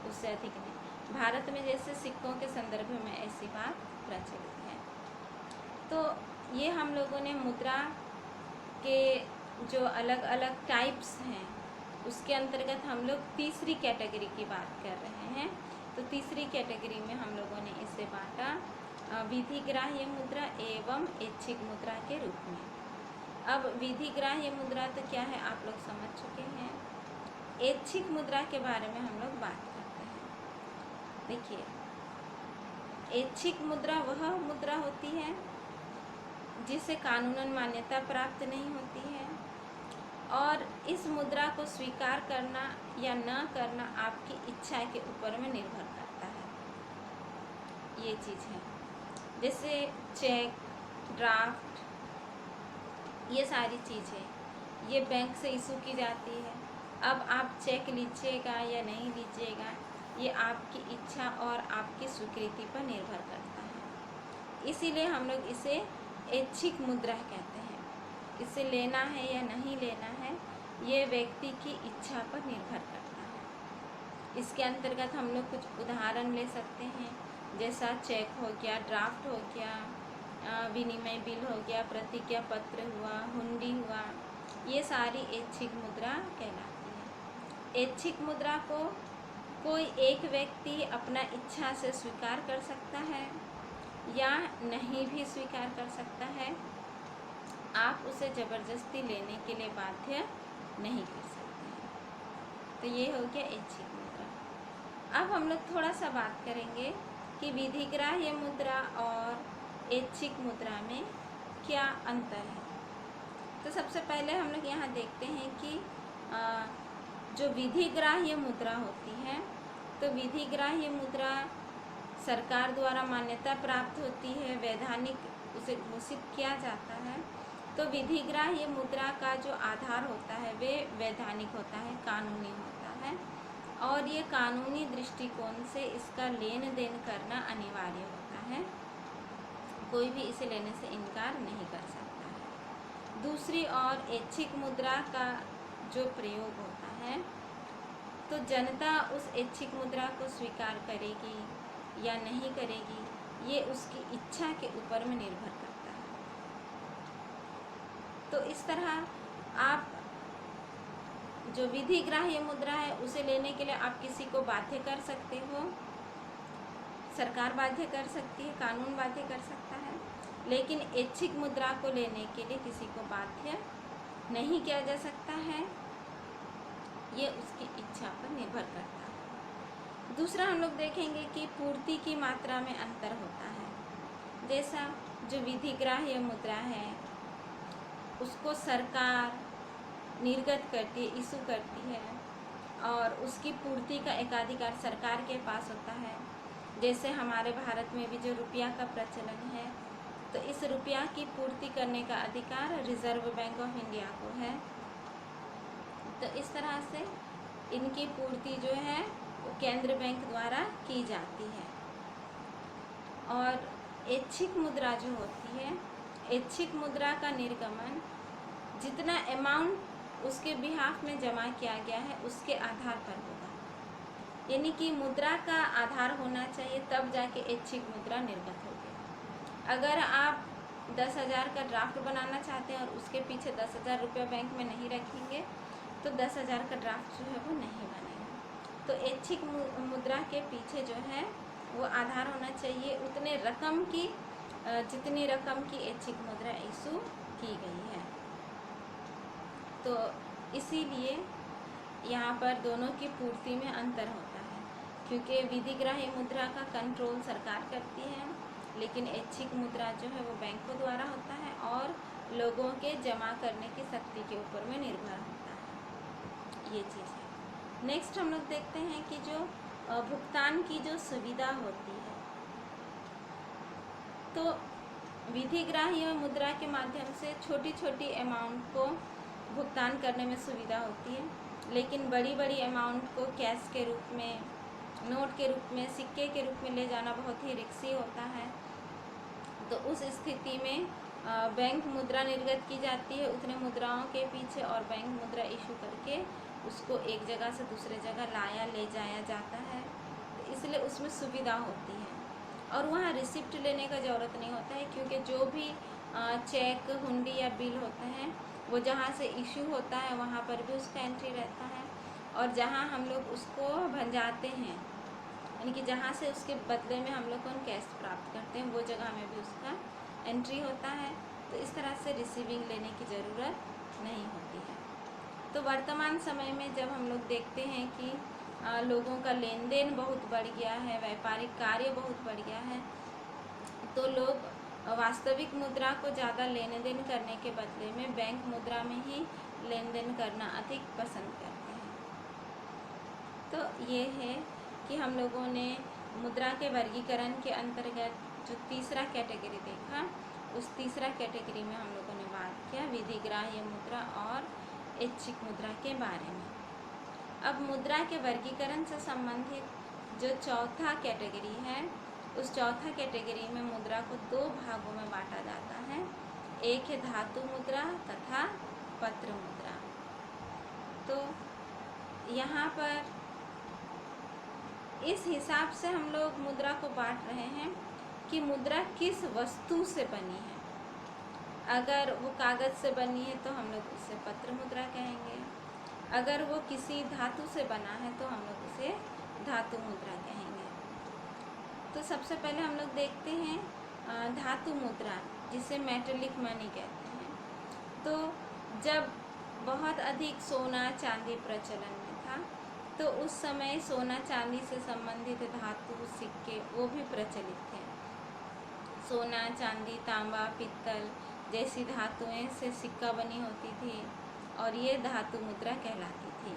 उससे अधिक नहीं। भारत में जैसे सिक्कों के संदर्भ में ऐसी बात प्रचलित है। तो ये हम लोगों ने मुद्रा के जो अलग अलग टाइप्स हैं उसके अंतर्गत हम लोग तीसरी कैटेगरी की बात कर रहे हैं। तो तीसरी कैटेगरी में हम लोगों ने इसे बांटा विधिग्राह्य मुद्रा एवं ऐच्छिक मुद्रा के रूप में। अब विधिग्राह्य मुद्रा तो क्या है आप लोग समझ चुके हैं। ऐच्छिक मुद्रा के बारे में हम लोग बात करते हैं। देखिए, ऐच्छिक मुद्रा वह मुद्रा होती है जिसे कानूनन मान्यता प्राप्त नहीं होती है और इस मुद्रा को स्वीकार करना या न करना आपकी इच्छा के ऊपर में निर्भर करता है। ये चीज़ है, जैसे चेक, ड्राफ्ट, ये सारी चीज़ें ये बैंक से इशू की जाती है। अब आप चेक लीजिएगा या नहीं लीजिएगा, ये आपकी इच्छा और आपकी स्वीकृति पर निर्भर करता है। इसीलिए हम लोग इसे ऐच्छिक मुद्रा कहते हैं। इसे लेना है या नहीं लेना है, ये व्यक्ति की इच्छा पर निर्भर करता है। इसके अंतर्गत हम लोग कुछ उदाहरण ले सकते हैं, जैसा चेक हो गया, ड्राफ्ट हो गया, विनिमय बिल हो गया, प्रतिज्ञा पत्र हुआ, हुंडी हुआ, ये सारी ऐच्छिक मुद्रा कहलाती है। ऐच्छिक मुद्रा को कोई एक व्यक्ति अपना इच्छा से स्वीकार कर सकता है या नहीं भी स्वीकार कर सकता है। आप उसे ज़बरदस्ती लेने के लिए बाध्य नहीं कर सकते हैं। तो ये हो गया ऐच्छिक मुद्रा। अब हम लोग थोड़ा सा बात करेंगे कि विधिग्राह्य मुद्रा और ऐच्छिक मुद्रा में क्या अंतर है। तो सबसे पहले हम लोग यहाँ देखते हैं कि जो विधिग्राह्य मुद्रा होती है, तो विधिग्राह्य मुद्रा सरकार द्वारा मान्यता प्राप्त होती है, वैधानिक उसे घोषित किया जाता है। तो विधिग्राह्य मुद्रा का जो आधार होता है वे वैधानिक होता है, कानूनी होता है और ये कानूनी दृष्टिकोण से इसका लेन देन करना अनिवार्य होता है। कोई भी इसे लेने से इनकार नहीं कर सकता है। दूसरी ओर ऐच्छिक मुद्रा का जो प्रयोग होता है, तो जनता उस ऐच्छिक मुद्रा को स्वीकार करेगी या नहीं करेगी, ये उसकी इच्छा के ऊपर में निर्भर करता है। तो इस तरह आप जो विधिग्राह्य मुद्रा है उसे लेने के लिए आप किसी को बाध्य कर सकते हो, सरकार बाध्य कर सकती है, कानून बाध्य कर सकता है। लेकिन ऐच्छिक मुद्रा को लेने के लिए किसी को बाध्य नहीं किया जा सकता है, ये उसकी इच्छा पर निर्भर करता है। दूसरा हम लोग देखेंगे कि पूर्ति की मात्रा में अंतर होता है। जैसा जो विधिग्राह्य मुद्रा है उसको सरकार निर्गत करती है, इशू करती है और उसकी पूर्ति का एकाधिकार सरकार के पास होता है। जैसे हमारे भारत में भी जो रुपया का प्रचलन है, तो इस रुपया की पूर्ति करने का अधिकार रिजर्व बैंक ऑफ इंडिया को है। तो इस तरह से इनकी पूर्ति जो है वो केंद्र बैंक द्वारा की जाती है। और ऐच्छिक मुद्रा जो होती है, ऐच्छिक मुद्रा का निर्गमन जितना अमाउंट उसके बिहाफ में जमा किया गया है उसके आधार पर होगा। यानी कि मुद्रा का आधार होना चाहिए, तब जाके ऐच्छिक मुद्रा निर्गत होगी। अगर आप 10,000 का ड्राफ्ट बनाना चाहते हैं और उसके पीछे 10,000 रुपये बैंक में नहीं रखेंगे तो 10,000 का ड्राफ्ट जो है वो नहीं बनेगा। तो ऐच्छिक मुद्रा के पीछे जो है वो आधार होना चाहिए उतने रकम की, जितनी रकम की ऐच्छिक मुद्रा इशू की गई है। तो इसीलिए यहाँ पर दोनों की पूर्ति में अंतर होता है, क्योंकि विधिग्राही मुद्रा का कंट्रोल सरकार करती है, लेकिन ऐच्छिक मुद्रा जो है वो बैंकों द्वारा होता है और लोगों के जमा करने की शक्ति के ऊपर में निर्भर होता है। ये चीज़ है। नेक्स्ट हम लोग देखते हैं कि जो भुगतान की जो सुविधा होती है, तो विधिग्राही मुद्रा के माध्यम से छोटी छोटी अमाउंट को भुगतान करने में सुविधा होती है, लेकिन बड़ी बड़ी अमाउंट को कैश के रूप में, नोट के रूप में, सिक्के के रूप में ले जाना बहुत ही रिस्की होता है। तो उस स्थिति में बैंक मुद्रा निर्गत की जाती है उतने मुद्राओं के पीछे, और बैंक मुद्रा इशू करके उसको एक जगह से दूसरे जगह ले जाया जाता है। तो इसलिए उसमें सुविधा होती है, और वहाँ रिसिप्ट लेने का ज़रूरत नहीं होता है, क्योंकि जो भी चेक, हुंडी या बिल होते हैं वो जहाँ से इशू होता है वहाँ पर भी उसका एंट्री रहता है, और जहाँ हम लोग उसको भंजाते हैं, यानी कि जहाँ से उसके बदले में हम लोग कैश प्राप्त करते हैं, वो जगह में भी उसका एंट्री होता है। तो इस तरह से रिसीविंग लेने की ज़रूरत नहीं होती है। तो वर्तमान समय में जब हम लोग देखते हैं कि लोगों का लेन देन बहुत बढ़ गया है, व्यापारिक कार्य बहुत बढ़ गया है, तो लोग वास्तविक मुद्रा को ज़्यादा लेन देन करने के बदले में बैंक मुद्रा में ही लेन देन करना अधिक पसंद करते हैं। तो ये है कि हम लोगों ने मुद्रा के वर्गीकरण के अंतर्गत जो तीसरा कैटेगरी देखा, उस तीसरा कैटेगरी में हम लोगों ने बात किया विधिग्राह्य मुद्रा और ऐच्छिक मुद्रा के बारे में। अब मुद्रा के वर्गीकरण से संबंधित जो चौथा कैटेगरी है, उस चौथा कैटेगरी में मुद्रा को दो भागों में बांटा जाता है। एक है धातु मुद्रा तथा पत्र मुद्रा। तो यहाँ पर इस हिसाब से हम लोग मुद्रा को बांट रहे हैं कि मुद्रा किस वस्तु से बनी है। अगर वो कागज़ से बनी है तो हम लोग उसे पत्र मुद्रा कहेंगे, अगर वो किसी धातु से बना है तो हम लोग उसे धातु मुद्रा कहेंगे। तो सबसे पहले हम लोग देखते हैं धातु मुद्रा, जिसे मेटेलिक मनी कहते हैं। तो जब बहुत अधिक सोना चांदी प्रचलन में था, तो उस समय सोना चांदी से संबंधित धातु, सिक्के वो भी प्रचलित थे। सोना, चांदी, तांबा, पित्तल जैसी धातुएं से सिक्का बनी होती थी, और ये धातु मुद्रा कहलाती थी।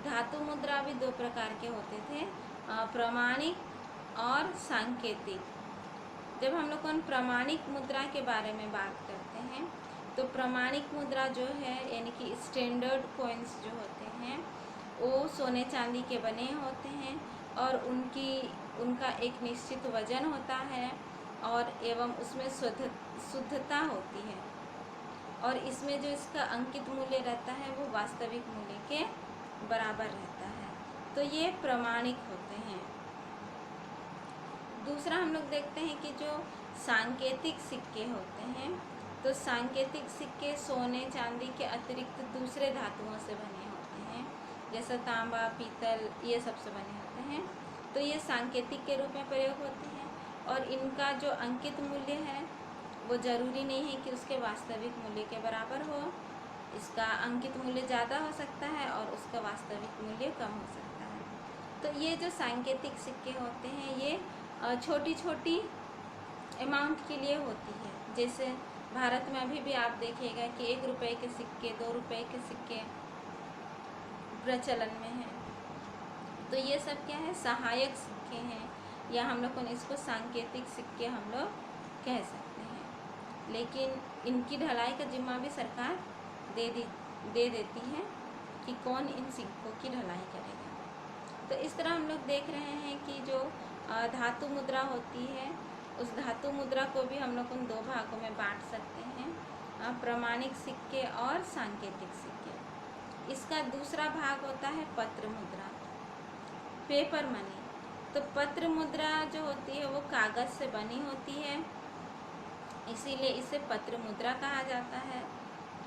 धातु मुद्रा भी दो प्रकार के होते थे, प्रमाणिक और सांकेतिक। जब हम लोग प्रमाणिक मुद्रा के बारे में बात करते हैं, तो प्रमाणिक मुद्रा जो है, यानी कि स्टैंडर्ड कॉइन्स जो होते हैं, वो सोने चांदी के बने होते हैं, और उनका एक निश्चित वजन होता है, और एवं उसमें शुद्धता होती है, और इसमें जो इसका अंकित मूल्य रहता है वो वास्तविक मूल्य के बराबर रहता है। तो ये प्रमाणिक होते हैं। दूसरा हम लोग देखते हैं कि जो सांकेतिक सिक्के होते हैं, तो सांकेतिक सिक्के सोने चांदी के अतिरिक्त दूसरे धातुओं से बने होते हैं, जैसे तांबा, पीतल, ये सब से बने होते हैं। तो ये सांकेतिक के रूप में प्रयोग होते हैं, और इनका जो अंकित मूल्य है वो ज़रूरी नहीं है कि उसके वास्तविक मूल्य के बराबर हो। इसका अंकित मूल्य ज़्यादा हो सकता है और उसका वास्तविक मूल्य कम हो सकता है। तो ये जो सांकेतिक सिक्के होते हैं, ये छोटी छोटी अमाउंट के लिए होती है। जैसे भारत में अभी भी आप देखिएगा कि 1 रुपये के सिक्के, 2 रुपये के सिक्के प्रचलन में हैं। तो ये सब क्या है, सहायक सिक्के हैं, या हम लोग इसको सांकेतिक सिक्के हम लोग कह सकते हैं। लेकिन इनकी ढलाई का जिम्मा भी सरकार दे देती है कि कौन इन सिक्कों की ढलाई करेगा। तो इस तरह हम लोग देख रहे हैं कि जो धातु मुद्रा होती है, उस धातु मुद्रा को भी हम लोग उन दो भागों में बांट सकते हैं, प्रमाणिक सिक्के और सांकेतिक सिक्के। इसका दूसरा भाग होता है पत्र मुद्रा, पेपर मनी। तो पत्र मुद्रा जो होती है वो कागज़ से बनी होती है, इसीलिए इसे पत्र मुद्रा कहा जाता है।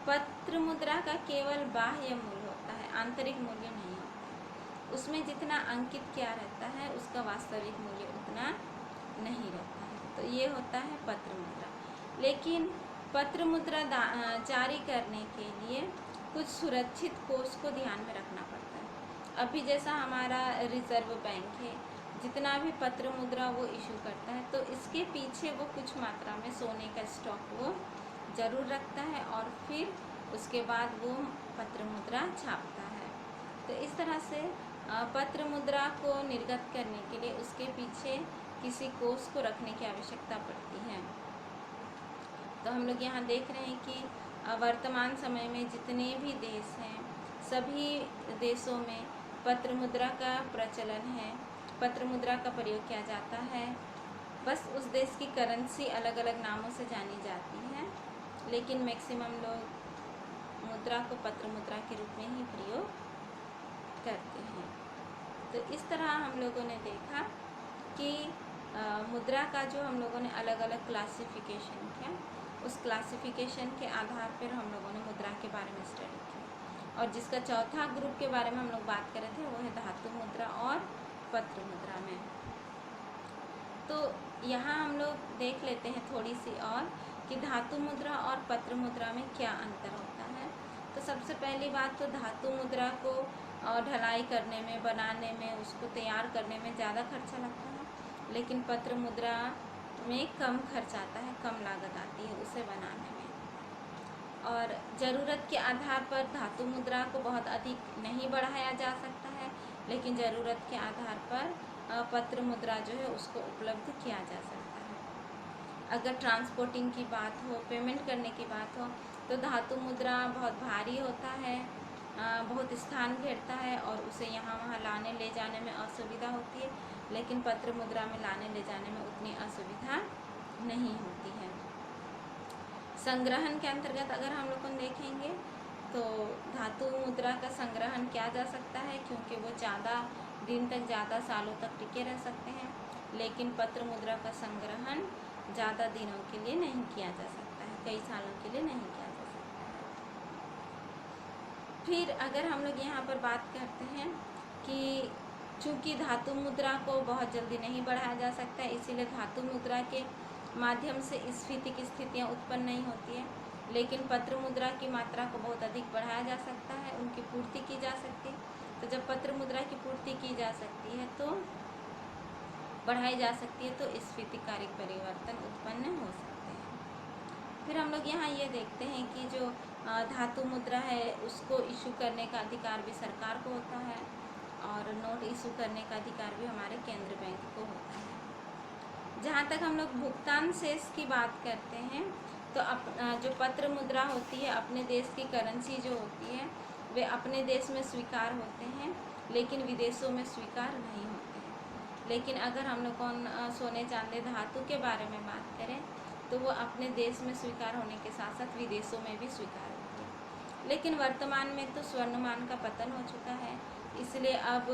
पत्र मुद्रा का केवल बाह्य मूल्य होता है, आंतरिक मूल्य नहीं होता। उसमें जितना अंकित किया रहता है उसका वास्तविक मूल्य उतना नहीं रहता है। तो ये होता है पत्र मुद्रा। लेकिन पत्र मुद्रा जारी करने के लिए कुछ सुरक्षित कोष को ध्यान में रखना पड़ता है। अभी जैसा हमारा रिजर्व बैंक है, जितना भी पत्र मुद्रा वो इशू करता है, तो इसके पीछे वो कुछ मात्रा में सोने का स्टॉक वो ज़रूर रखता है और फिर उसके बाद वो पत्र मुद्रा छापता है। तो इस तरह से पत्र मुद्रा को निर्गत करने के लिए उसके पीछे किसी कोष को रखने की आवश्यकता पड़ती है। तो हम लोग यहाँ देख रहे हैं कि वर्तमान समय में जितने भी देश हैं, सभी देशों में पत्र मुद्रा का प्रचलन है, पत्र मुद्रा का प्रयोग किया जाता है। बस उस देश की करेंसी अलग अलग नामों से जानी जाती है, लेकिन मैक्सिमम लोग मुद्रा को पत्र मुद्रा के रूप में ही प्रयोग करते हैं। तो इस तरह हम लोगों ने देखा कि मुद्रा का जो हम लोगों ने अलग अलग क्लासिफिकेशन किया, उस क्लासिफिकेशन के आधार पर हम लोगों ने मुद्रा के बारे में स्टडी की। और जिसका चौथा ग्रुप के बारे में हम लोग बात कर रहे थे वो है धातु मुद्रा और पत्र मुद्रा में। तो यहाँ हम लोग देख लेते हैं थोड़ी सी और कि धातु मुद्रा और पत्र मुद्रा में क्या अंतर होता है। तो सबसे पहली बात तो धातु मुद्रा को ढलाई करने में, बनाने में, उसको तैयार करने में ज़्यादा खर्चा लगता है, लेकिन पत्र मुद्रा में कम खर्च आता है, कम लागत आती है उसे बनाने में। और ज़रूरत के आधार पर धातु मुद्रा को बहुत अधिक नहीं बढ़ाया जा सकता है, लेकिन ज़रूरत के आधार पर पत्र मुद्रा जो है उसको उपलब्ध किया जा सकता है। अगर ट्रांसपोर्टिंग की बात हो, पेमेंट करने की बात हो, तो धातु मुद्रा बहुत भारी होता है, बहुत स्थान घेरता है और उसे यहाँ वहाँ लाने ले जाने में असुविधा होती है, लेकिन पत्र मुद्रा में लाने ले जाने में उतनी असुविधा नहीं होती है। संग्रहण के अंतर्गत अगर हम लोग देखेंगे तो धातु मुद्रा का संग्रहण किया जा सकता है, क्योंकि वो ज़्यादा दिन तक, ज़्यादा सालों तक टिके रह सकते हैं, लेकिन पत्र मुद्रा का संग्रहण ज़्यादा दिनों के लिए नहीं किया जा सकता है, कई सालों के लिए नहीं किया जा सकता है। फिर अगर हम लोग यहाँ पर बात करते हैं कि चूँकि धातु मुद्रा को बहुत जल्दी नहीं बढ़ाया जा सकता है, इसीलिए धातु मुद्रा के माध्यम से स्फीति की स्थितियाँ उत्पन्न नहीं होती है, लेकिन पत्र मुद्रा की मात्रा को बहुत अधिक बढ़ाया जा सकता है, उनकी पूर्ति की जा सकती है। तो जब पत्र मुद्रा की पूर्ति की जा सकती है, तो बढ़ाई जा सकती है, तो स्फीतिकारी परिवर्तन उत्पन्न हो सकते हैं। फिर हम लोग यहाँ ये देखते हैं कि जो धातु मुद्रा है उसको इशू करने का अधिकार भी सरकार को होता है और नोट इशू करने का अधिकार भी हमारे केंद्र बैंक को होता है। जहाँ तक हम लोग भुगतान शेष की बात करते हैं, तो जो पत्र मुद्रा होती है, अपने देश की करेंसी जो होती है, वे अपने देश में स्वीकार होते हैं, लेकिन विदेशों में स्वीकार नहीं होते हैं। लेकिन अगर हम लोग सोने चांदी धातु के बारे में बात करें तो वो अपने देश में स्वीकार होने के साथ साथ विदेशों में भी स्वीकार होते हैं। लेकिन वर्तमान में तो स्वर्णमान का पतन हो चुका है, इसलिए अब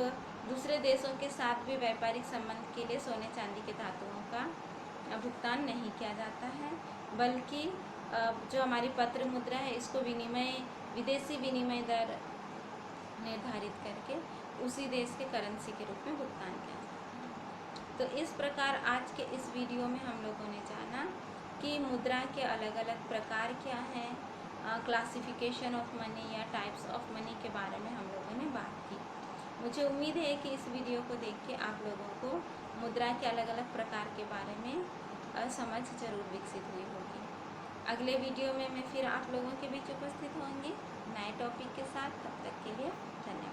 दूसरे देशों के साथ भी व्यापारिक संबंध के लिए सोने चांदी के धातुओं का भुगतान नहीं किया जाता है, बल्कि जो हमारी पत्र मुद्रा है इसको विदेशी विनिमय दर निर्धारित करके उसी देश के करेंसी के रूप में भुगतान किया जाता है। तो इस प्रकार आज के इस वीडियो में हम लोगों ने जाना कि मुद्रा के अलग अलग प्रकार क्या हैं, क्लासिफिकेशन ऑफ मनी या टाइप्स ऑफ मनी के बारे में हम लोगों ने बात की। मुझे उम्मीद है कि इस वीडियो को देख के आप लोगों को मुद्रा के अलग अलग प्रकार के बारे में समझ जरूर विकसित हुई होगी। अगले वीडियो में मैं फिर आप लोगों के बीच उपस्थित होंगी नए टॉपिक के साथ। तब तक के लिए धन्यवाद।